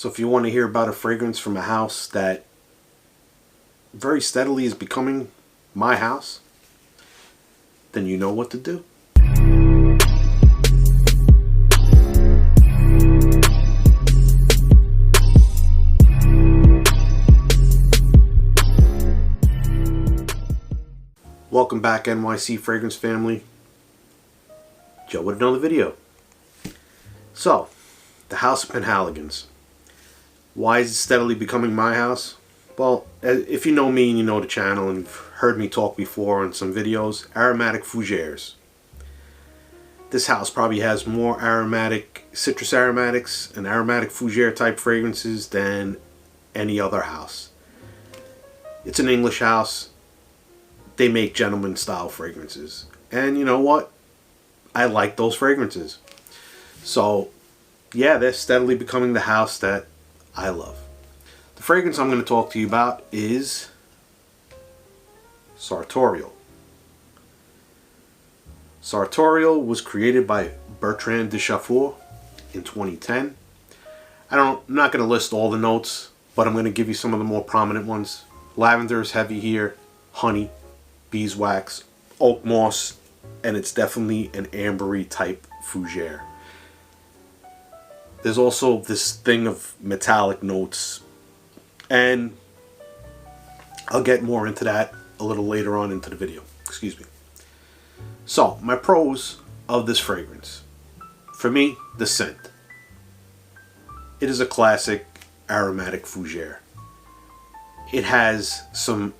So if you want to hear about a fragrance from a house that very steadily is becoming my house, then you know what to do. Welcome back, NYC Fragrance family. Joe with another video. So, the House of Penhaligons. Why is it steadily becoming my house? Well, if you know me and you know the channel and you've heard me talk before on some videos, aromatic fougères. This house probably has more aromatic citrus aromatics and aromatic fougère type fragrances than any other house. It's an English house. They make gentleman style fragrances. And you know what? I like those fragrances. So, yeah, they're steadily becoming the house that I love. The fragrance I'm going to talk to you about is Sartorial. Sartorial was created by Bertrand de Chauffour in 2010. I'm not going to list all the notes, but I'm going to give you some of the more prominent ones. Lavender is heavy here, honey, beeswax, oak moss, and it's definitely an ambery type fougère. There's also this thing of metallic notes, and I'll get more into that a little later on into the video. Excuse me. So, my pros of this fragrance. For me, the scent. It is a classic aromatic fougère. It has some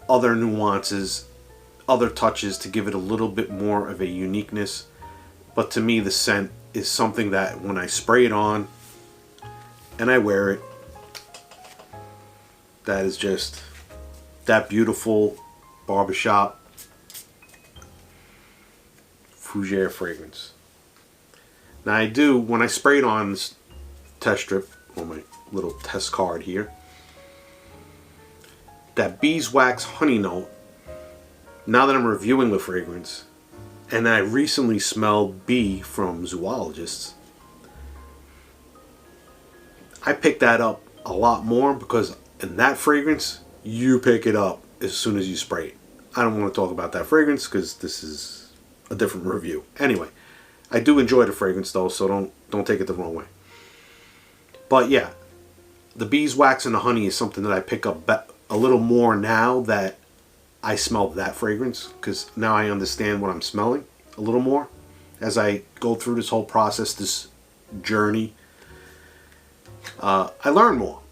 other nuances, other touches to give it a little bit more of a uniqueness, but to me the scent is something that when I spray it on and I wear it, that is just that beautiful barbershop fougère fragrance. Now I do, when I spray it on this test strip, or my little test card here, that beeswax honey note. Now that I'm reviewing the fragrance, and I recently smelled bee from zoologists, I picked that up a lot more because in that fragrance, you pick it up as soon as you spray it. I don't want to talk about that fragrance because this is a different review. Anyway, I do enjoy the fragrance though, so don't take it the wrong way. But yeah, the beeswax and the honey is something that I pick up a little more now that I smell that fragrance, because now I understand what I'm smelling a little more as I go through this whole process, this journey. I learn more,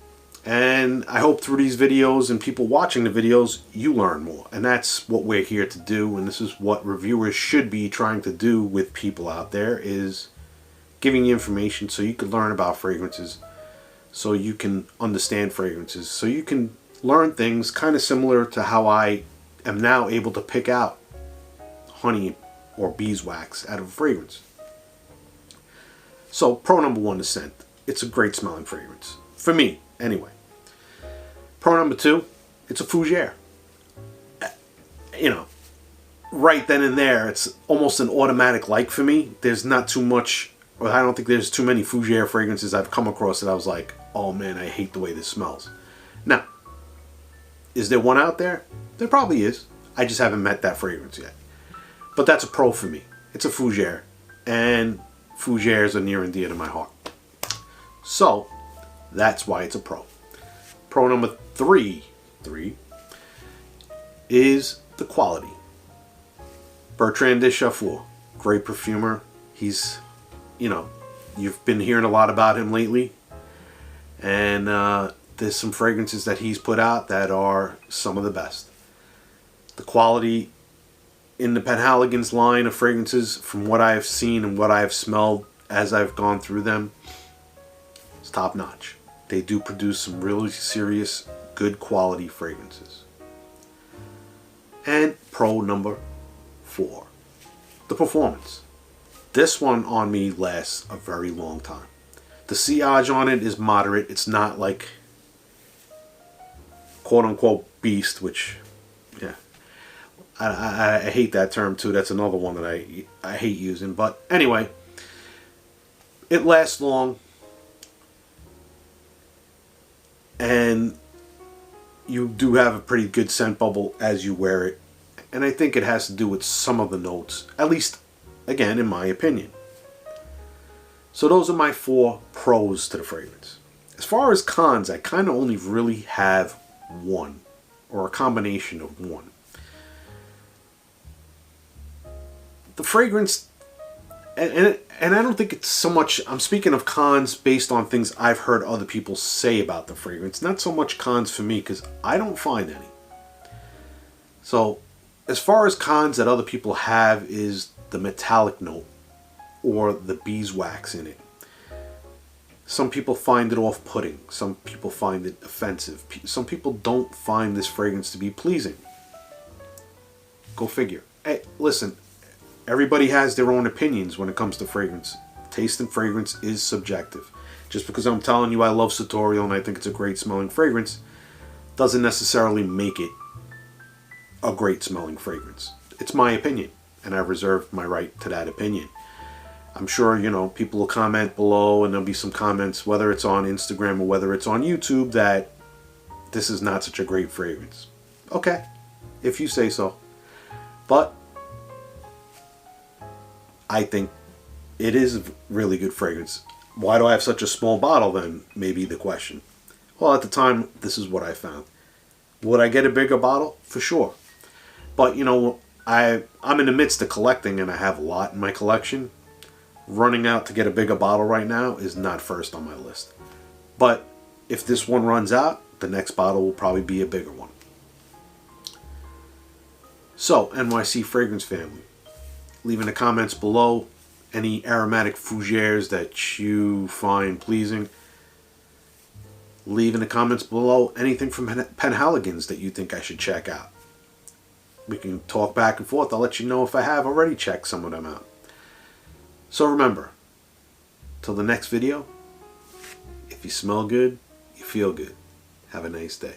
and I hope through these videos and people watching the videos you learn more, and that's what we're here to do, and this is what reviewers should be trying to do with people out there, is giving you information so you can learn about fragrances, so you can understand fragrances, so you can learn things kind of similar to how I am now able to pick out honey or beeswax out of a fragrance. So, pro number one, the scent. It's a great smelling fragrance. For me, anyway. Pro number two, it's a fougère. You know, right then and there, it's almost an automatic like for me. There's not too much, or I don't think there's too many fougère fragrances I've come across that I was like, oh man, I hate the way this smells. Now, is there one out there? There probably is. I just haven't met that fragrance yet. But that's a pro for me. It's a fougère. And fougères are near and dear to my heart. So, that's why it's a pro. Pro number three is the quality. Bertrand de Chauffour. Great perfumer. He's, you know, you've been hearing a lot about him lately. And there's some fragrances that he's put out that are some of the best. The quality in the Penhaligon's line of fragrances, from what I have seen and what I have smelled as I've gone through them, is top notch. They do produce some really serious, good quality fragrances. And pro number 4, the performance. This one on me lasts a very long time. The sillage on it is moderate. It's not like quote-unquote beast, which, yeah, I hate that term too. That's another one that I hate using. But anyway, it lasts long. And you do have a pretty good scent bubble as you wear it. And I think it has to do with some of the notes, at least, again, in my opinion. So those are my 4 pros to the fragrance. As far as cons, I kind of only really have one, or a combination of one. The fragrance, and I don't think it's so much, I'm speaking of cons based on things I've heard other people say about the fragrance. Not so much cons for me, because I don't find any. So, as far as cons that other people have is the metallic note, or the beeswax in it. Some people find it off-putting. Some people find it offensive. Some people don't find this fragrance to be pleasing. Go figure. Hey, listen, everybody has their own opinions when it comes to fragrance. Taste and fragrance is subjective. Just because I'm telling you I love Sartorial and I think it's a great smelling fragrance doesn't necessarily make it a great smelling fragrance. It's my opinion, and I reserve my right to that opinion. I'm sure, people will comment below, and there'll be some comments, whether it's on Instagram or whether it's on YouTube, that this is not such a great fragrance. Okay, if you say so. But I think it is a really good fragrance. Why do I have such a small bottle then, may be the question. Well, at the time, this is what I found. Would I get a bigger bottle? For sure. But, I'm in the midst of collecting, and I have a lot in my collection. Running out to get a bigger bottle right now is not first on my list. But if this one runs out, the next bottle will probably be a bigger one. So, NYC Fragrance family, leave in the comments below any aromatic fougères that you find pleasing. Leave in the comments below anything from Penhaligons that you think I should check out. We can talk back and forth. I'll let you know if I have already checked some of them out. So remember, till the next video, if you smell good, you feel good. Have a nice day.